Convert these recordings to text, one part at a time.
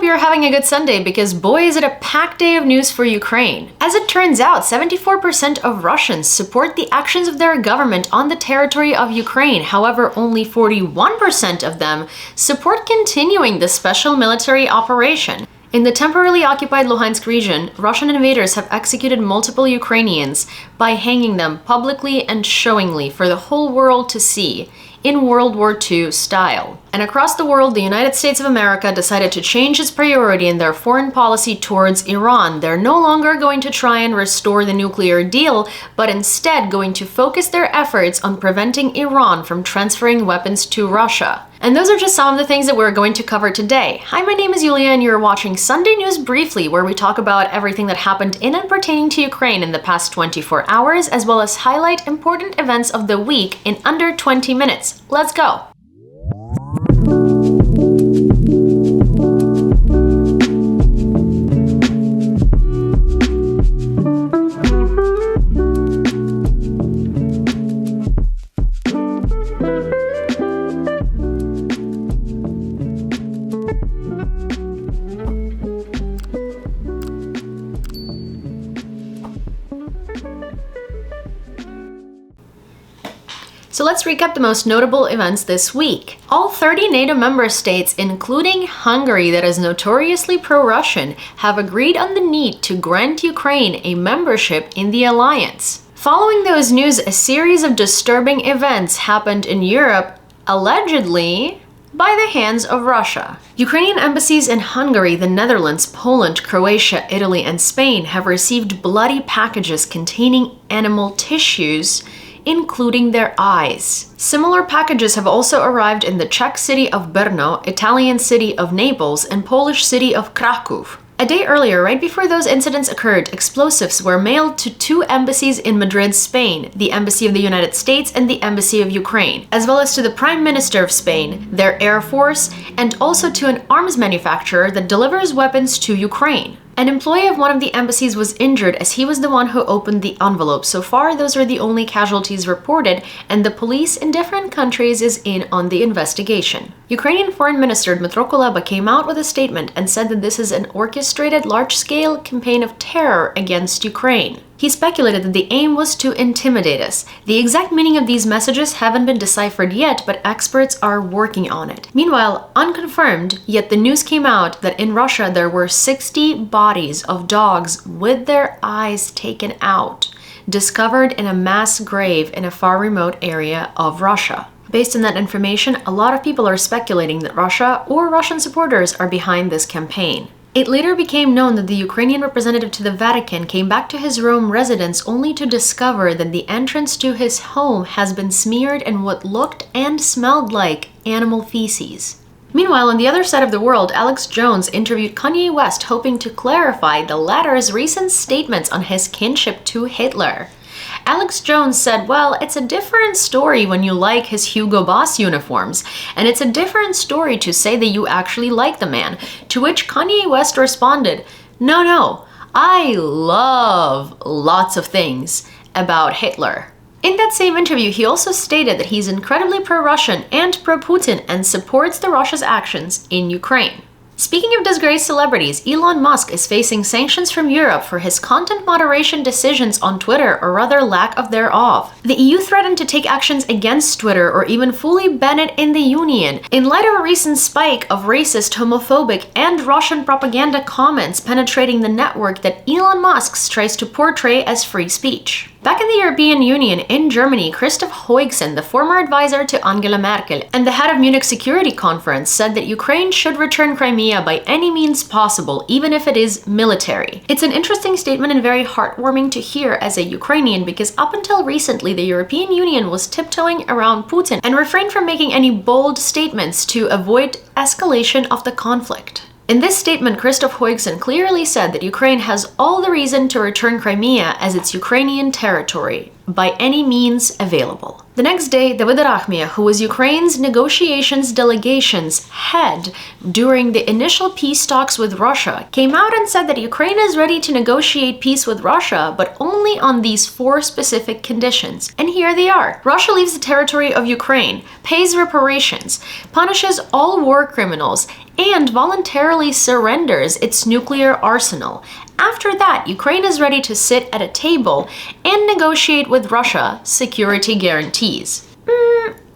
you're having a good Sunday because boy is it a packed day of news for Ukraine. As it turns out, 74% of Russians support the actions of their government on the territory of Ukraine. However, only 41% of them support continuing the special military operation. In the temporarily occupied Luhansk region, Russian invaders have executed multiple Ukrainians by hanging them publicly and showingly for the whole world to see, in World War II style. And across the world, the United States of America decided to change its priority in their foreign policy towards Iran. They're no longer going to try and restore the nuclear deal, but instead going to focus their efforts on preventing Iran from transferring weapons to Russia. And those are just some of the things that we're going to cover today. Hi, my name is Yulia and you're watching Sunday News Briefly, where we talk about everything that happened in and pertaining to Ukraine in the past 24 hours, as well as highlight important events of the week in under 20 minutes. Let's go! So let's recap the most notable events this week. All 30 NATO member states, including Hungary, that is notoriously pro-Russian, have agreed on the need to grant Ukraine a membership in the alliance. Following those news, a series of disturbing events happened in Europe, allegedly by the hands of Russia. Ukrainian embassies in Hungary, the Netherlands, Poland, Croatia, Italy, and Spain have received bloody packages containing animal tissues, including their eyes. Similar packages have also arrived in the Czech city of Brno, Italian city of Naples, and Polish city of Kraków. A day earlier, right before those incidents occurred, explosives were mailed to two embassies in Madrid, Spain, the Embassy of the United States and the Embassy of Ukraine, as well as to the Prime Minister of Spain, their Air Force, and also to an arms manufacturer that delivers weapons to Ukraine. An employee of one of the embassies was injured as he was the one who opened the envelope. So far, those are the only casualties reported, and the police in different countries is in on the investigation. Ukrainian Foreign Minister Dmytro Kuleba came out with a statement and said that this is an orchestrated, large-scale campaign of terror against Ukraine. He speculated that the aim was to intimidate us. The exact meaning of these messages haven't been deciphered yet, but experts are working on it. Meanwhile, unconfirmed, yet the news came out that in Russia there were 60 bodies of dogs with their eyes taken out, discovered in a mass grave in a far remote area of Russia. Based on that information, a lot of people are speculating that Russia or Russian supporters are behind this campaign. It later became known that the Ukrainian representative to the Vatican came back to his Rome residence only to discover that the entrance to his home has been smeared in what looked and smelled like animal feces. Meanwhile, on the other side of the world, Alex Jones interviewed Kanye West, hoping to clarify the latter's recent statements on his kinship to Hitler. Alex Jones said, well, it's a different story when you like his Hugo Boss uniforms, and it's a different story to say that you actually like the man, to which Kanye West responded, no, I love lots of things about Hitler. In that same interview, he also stated that he's incredibly pro-Russian and pro-Putin and supports the Russia's actions in Ukraine. Speaking of disgraced celebrities, Elon Musk is facing sanctions from Europe for his content moderation decisions on Twitter, or rather lack of thereof. The EU threatened to take actions against Twitter or even fully ban it in the Union, in light of a recent spike of racist, homophobic, and Russian propaganda comments penetrating the network that Elon Musk tries to portray as free speech. Back in the European Union, in Germany, Christoph Heugsen, the former advisor to Angela Merkel and the head of Munich Security Conference, said that Ukraine should return Crimea by any means possible, even if it is military. It's an interesting statement and very heartwarming to hear as a Ukrainian, because up until recently, the European Union was tiptoeing around Putin and refrained from making any bold statements to avoid escalation of the conflict. In this statement, Christoph Heugsen clearly said that Ukraine has all the reason to return Crimea as its Ukrainian territory. by any means available. The next day, David Arachmia, who was Ukraine's negotiations delegation's head during the initial peace talks with Russia, came out and said that Ukraine is ready to negotiate peace with Russia, but only on these 4 specific conditions. And here they are. Russia leaves the territory of Ukraine, pays reparations, punishes all war criminals, and voluntarily surrenders its nuclear arsenal. After that, Ukraine is ready to sit at a table and negotiate with Russia security guarantees.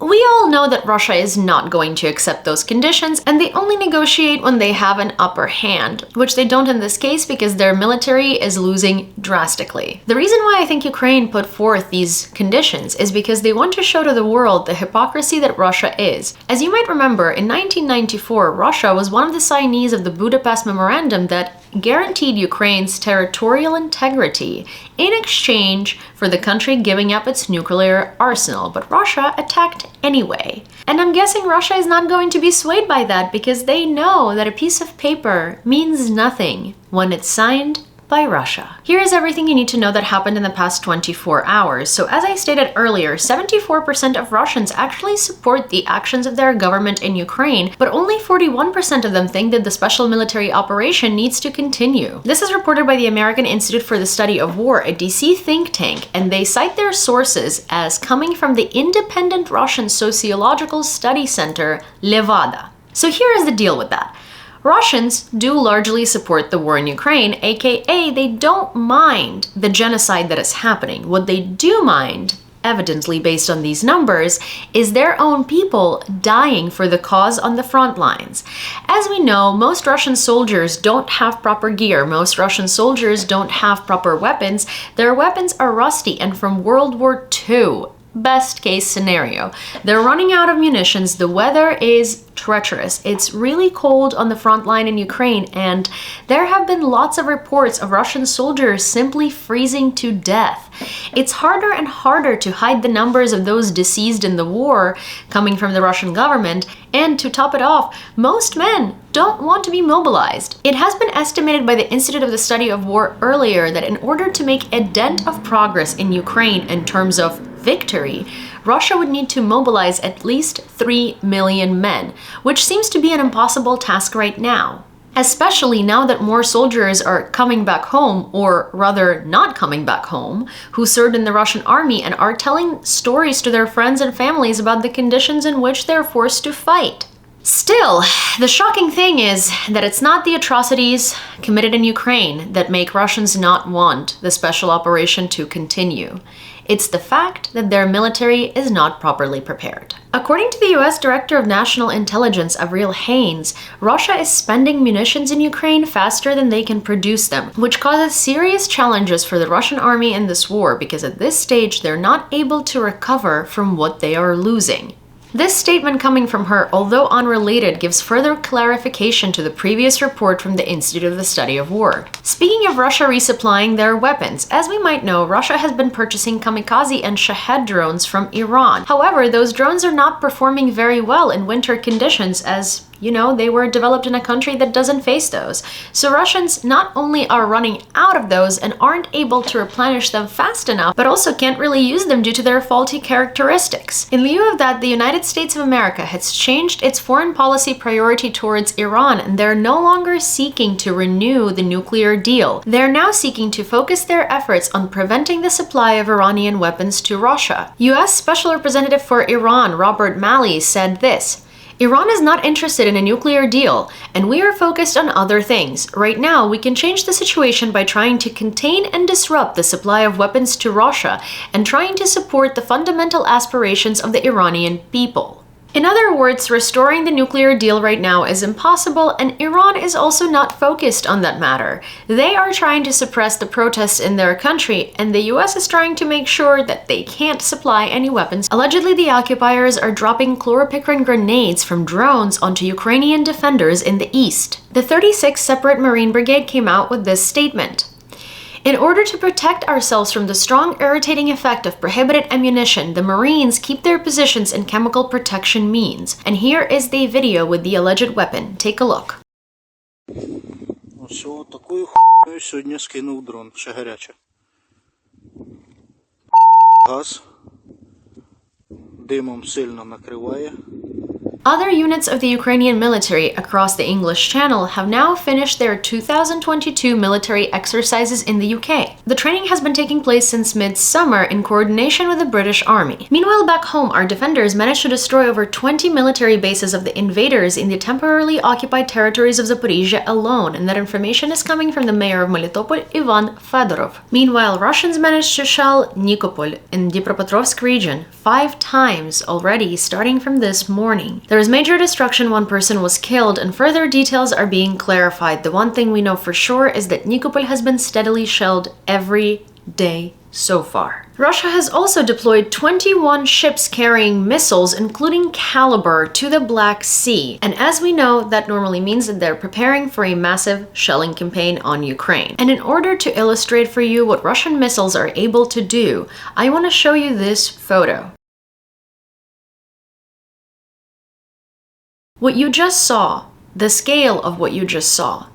We all know that Russia is not going to accept those conditions, and they only negotiate when they have an upper hand, which they don't in this case because their military is losing drastically. The reason why I think Ukraine put forth these conditions is because they want to show to the world the hypocrisy that Russia is. As you might remember, in 1994, Russia was one of the signees of the Budapest Memorandum that guaranteed Ukraine's territorial integrity in exchange for the country giving up its nuclear arsenal, but Russia attacked anyway. And I'm guessing Russia is not going to be swayed by that because they know that a piece of paper means nothing when it's signed by Russia. Here is everything you need to know that happened in the past 24 hours. So as I stated earlier, 74% of Russians actually support the actions of their government in Ukraine, but only 41% of them think that the special military operation needs to continue. This is reported by the American Institute for the Study of War, a DC think tank, and they cite their sources as coming from the independent Russian sociological study center, Levada. So here is the deal with that. Russians do largely support the war in Ukraine, aka they don't mind the genocide that is happening. What they do mind, evidently based on these numbers, is their own people dying for the cause on the front lines. As we know, most Russian soldiers don't have proper gear. Most Russian soldiers don't have proper weapons. Their weapons are rusty and from World War II. Best case scenario. They're running out of munitions. The weather is treacherous. It's really cold on the front line in Ukraine, and there have been lots of reports of Russian soldiers simply freezing to death. It's harder and harder to hide the numbers of those deceased in the war coming from the Russian government, and to top it off, most men don't want to be mobilized. It has been estimated by the Institute of the Study of War earlier that in order to make a dent of progress in Ukraine in terms of victory, Russia would need to mobilize at least 3 million men, which seems to be an impossible task right now. Especially now that more soldiers are coming back home, or rather not coming back home, who served in the Russian army and are telling stories to their friends and families about the conditions in which they're forced to fight. Still, the shocking thing is that it's not the atrocities committed in Ukraine that make Russians not want the special operation to continue. It's the fact that their military is not properly prepared. According to the US Director of National Intelligence, Avril Haines, Russia is spending munitions in Ukraine faster than they can produce them, which causes serious challenges for the Russian army in this war because at this stage they're not able to recover from what they are losing. This statement coming from her, although unrelated, gives further clarification to the previous report from the Institute of the Study of War. Speaking of Russia resupplying their weapons, as we might know, Russia has been purchasing kamikaze and Shahed drones from Iran. However, those drones are not performing very well in winter conditions as they were developed in a country that doesn't face those. So Russians not only are running out of those and aren't able to replenish them fast enough, but also can't really use them due to their faulty characteristics. In lieu of that, the United States of America has changed its foreign policy priority towards Iran, and they're no longer seeking to renew the nuclear deal. They're now seeking to focus their efforts on preventing the supply of Iranian weapons to Russia. US Special Representative for Iran Robert Malley said this: Iran is not interested in a nuclear deal, and we are focused on other things. Right now, we can change the situation by trying to contain and disrupt the supply of weapons to Russia and trying to support the fundamental aspirations of the Iranian people. In other words, restoring the nuclear deal right now is impossible, and Iran is also not focused on that matter. They are trying to suppress the protests in their country, and the US is trying to make sure that they can't supply any weapons. Allegedly, the occupiers are dropping chloropicrin grenades from drones onto Ukrainian defenders in the east. The 36th Separate Marine Brigade came out with this statement: in order to protect ourselves from the strong irritating effect of prohibited ammunition, the Marines keep their positions in chemical protection means. And here is the video with the alleged weapon. Take a look. Ось такою хуйнею сьогодні скинув дрон, ще гаряче. газ. Димом сильно накриває. Other units of the Ukrainian military across the English Channel have now finished their 2022 military exercises in the UK. The training has been taking place since midsummer in coordination with the British Army. Meanwhile, back home, our defenders managed to destroy over 20 military bases of the invaders in the temporarily occupied territories of Zaporizhia alone, and that information is coming from the mayor of Melitopol, Iran Fedorov. Meanwhile, Russians managed to shell Nikopol in Dnipropetrovsk region 5 times already, starting from this morning. There was major destruction, one person was killed, and further details are being clarified. The one thing we know for sure is that Nikopol has been steadily shelled every day so far. Russia has also deployed 21 ships carrying missiles, including Caliber, to the Black Sea. And as we know, that normally means that they're preparing for a massive shelling campaign on Ukraine. And in order to illustrate for you what Russian missiles are able to do, I want to show you this photo. What you just saw, the scale of what you just saw,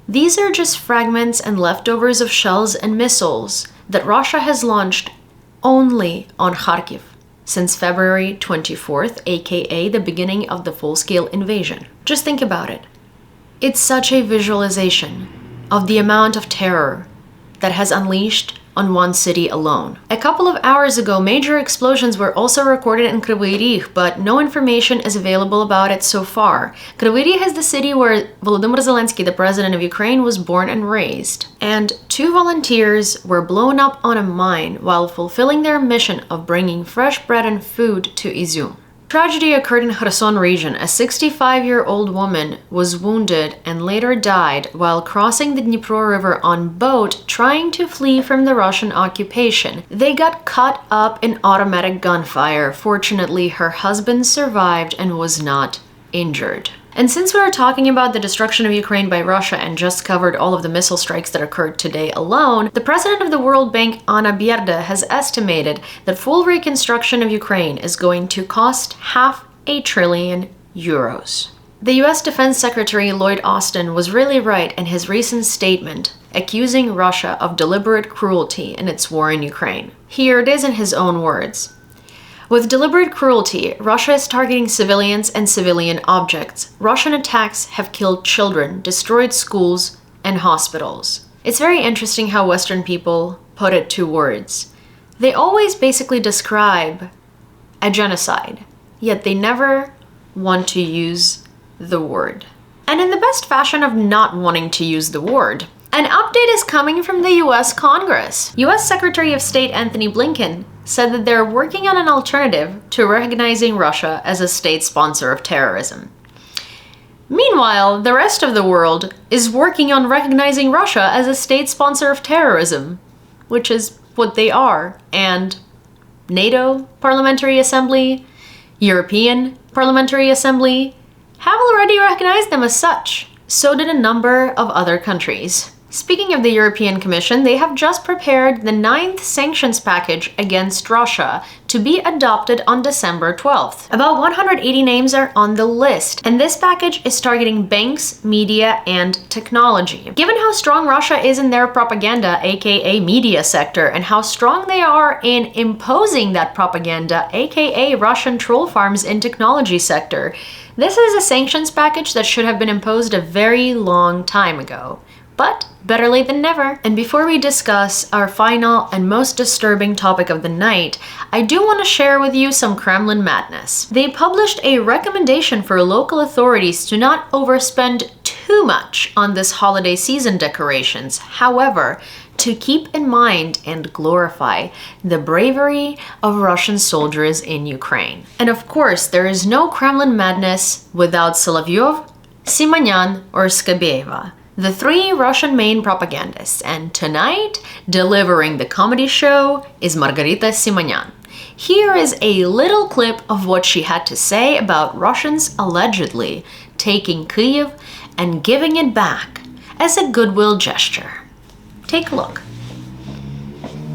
these are just fragments and leftovers of shells and missiles that Russia has launched only on Kharkiv since February 24th, aka the beginning of the full-scale invasion. Just think about it. It's such a visualization of the amount of terror that has unleashed on one city alone. A couple of hours ago, major explosions were also recorded in Kryvyi Rih, but no information is available about it so far. Kryvyi Rih is the city where Volodymyr Zelensky, the president of Ukraine, was born and raised. And 2 volunteers were blown up on a mine while fulfilling their mission of bringing fresh bread and food to Izium. Tragedy occurred in Kherson region. A 65-year-old woman was wounded and later died while crossing the Dnipro River on boat trying to flee from the Russian occupation. They got caught up in automatic gunfire. Fortunately, her husband survived and was not injured. And since we are talking about the destruction of Ukraine by Russia and just covered all of the missile strikes that occurred today alone, the president of the World Bank, Anna Bierda, has estimated that full reconstruction of Ukraine is going to cost €500 billion. The US Defense Secretary Lloyd Austin was really right in his recent statement accusing Russia of deliberate cruelty in its war in Ukraine. Here it is in his own words. With deliberate cruelty, Russia is targeting civilians and civilian objects. Russian attacks have killed children, destroyed schools, and hospitals. It's very interesting how Western people put it to words. They always basically describe a genocide, yet they never want to use the word. And in the best fashion of not wanting to use the word, an update is coming from the US Congress. US Secretary of State Anthony Blinken said that they're working on an alternative to recognizing Russia as a state sponsor of terrorism. Meanwhile, the rest of the world is working on recognizing Russia as a state sponsor of terrorism, which is what they are. And NATO Parliamentary Assembly, European Parliamentary Assembly have already recognized them as such. So did a number of other countries. Speaking of the European Commission, they have just prepared the 9th sanctions package against Russia to be adopted on December 12th. About 180 names are on the list, and this package is targeting banks, media, and technology. Given how strong Russia is in their propaganda, aka media sector, and how strong they are in imposing that propaganda, aka Russian troll farms in technology sector, this is a sanctions package that should have been imposed a very long time ago. But better late than never. And before we discuss our final and most disturbing topic of the night, I do want to share with you some Kremlin madness. They published a recommendation for local authorities to not overspend too much on this holiday season decorations. However, to keep in mind and glorify the bravery of Russian soldiers in Ukraine. And of course, there is no Kremlin madness without Solovyov, Simonyan, or Skabeeva, the 3 Russian main propagandists, and tonight, delivering the comedy show, is Margarita Simonyan. Here is a little clip of what she had to say about Russians allegedly taking Kyiv and giving it back as a goodwill gesture. Take a look.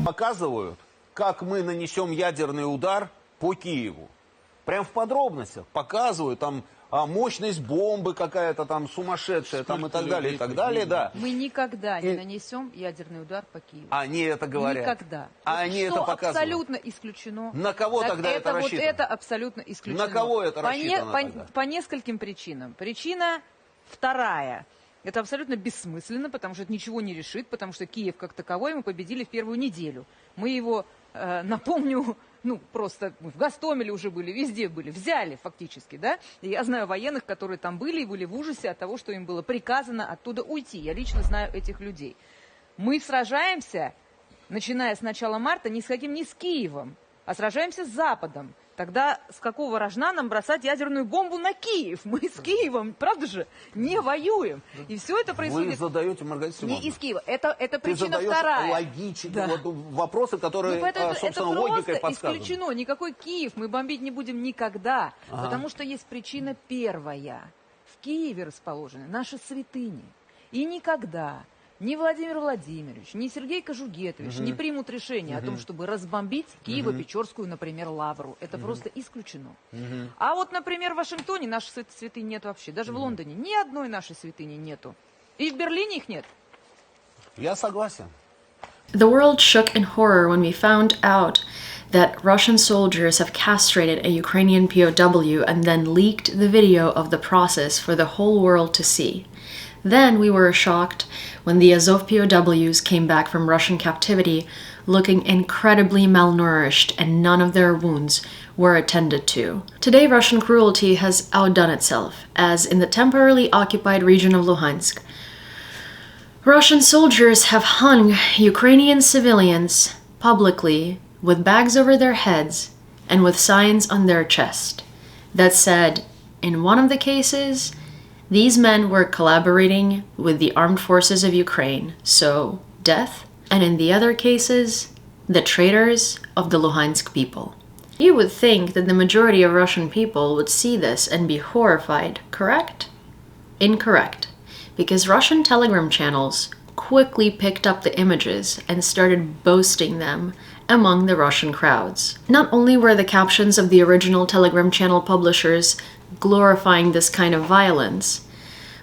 Показывают, как мы нанесем ядерный удар по Киеву. Прям в подробностях показывают, там мощность бомбы какая-то там сумасшедшая там и так далее, да. Мы никогда не нанесем ядерный удар по Киеву. Они это говорят. Никогда. А они это показывают. Абсолютно исключено. На кого тогда это рассчитано? Вот это абсолютно исключено. На кого это рассчитано по нескольким причинам. Причина вторая. Это абсолютно бессмысленно, потому что это ничего не решит, потому что Киев как таковой мы победили в первую неделю. Мы его, напомню, просто в Гостомеле уже были, везде были, взяли фактически, да. И я знаю военных, которые там были и были в ужасе от того, что им было приказано оттуда уйти. Я лично знаю этих людей. Мы сражаемся, начиная с начала марта, не с Киевом, а сражаемся с Западом. Тогда с какого рожна нам бросать ядерную бомбу на Киев? Мы с Киевом, правда же, не воюем. И все это происходит... Вы задаете, Маргарита Симоновна, не из Киева. Это причина вторая. Логичные вопросы, которые, собственно, логикой подсказаны. Это исключено. Никакой Киев мы бомбить не будем никогда. Потому что есть причина первая. В Киеве расположены наши святыни. И никогда ни Владимир Владимирович, ни Сергей Кожугетович не примут решение о том, чтобы разбомбить Киево-Печорскую, например, лавру. Это просто исключено. А вот, например, в Вашингтоне наших святынь нет вообще. Даже в Лондоне ни одной нашей святыни нету. И в Берлине их нет. Я согласен. The world shook in horror when we found out that Russian soldiers have castrated a Ukrainian POW and then leaked the video of the process for the whole world to see. Then we were shocked when the Azov POWs came back from Russian captivity looking incredibly malnourished and none of their wounds were attended to. Today, Russian cruelty has outdone itself, as in the temporarily occupied region of Luhansk, Russian soldiers have hung Ukrainian civilians publicly with bags over their heads and with signs on their chest that said, in one of the cases, these men were collaborating with the armed forces of Ukraine, so death, and in the other cases, the traitors of the Luhansk people. You would think that the majority of Russian people would see this and be horrified, correct? Incorrect, because Russian Telegram channels quickly picked up the images and started boasting them among the Russian crowds. Not only were the captions of the original Telegram channel publishers glorifying this kind of violence,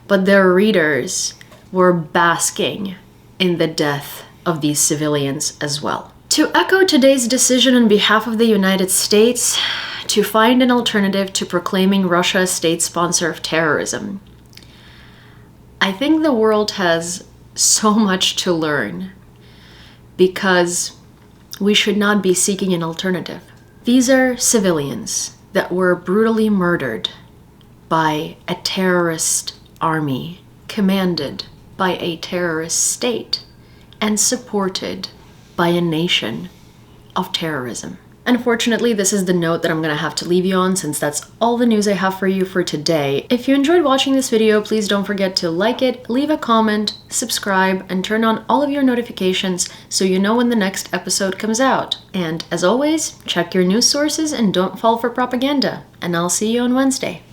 but their readers were basking in the death of these civilians as well. To echo today's decision on behalf of the United States to find an alternative to proclaiming Russia a state sponsor of terrorism, I think the world has so much to learn because we should not be seeking an alternative. These are civilians that were brutally murdered by a terrorist army commanded by a terrorist state and supported by a nation of terrorism. Unfortunately, this is the note that I'm gonna have to leave you on since that's all the news I have for you for today. If you enjoyed watching this video, please don't forget to like it, leave a comment, subscribe, and turn on all of your notifications so you know when the next episode comes out. And as always, check your news sources and don't fall for propaganda. And I'll see you on Wednesday.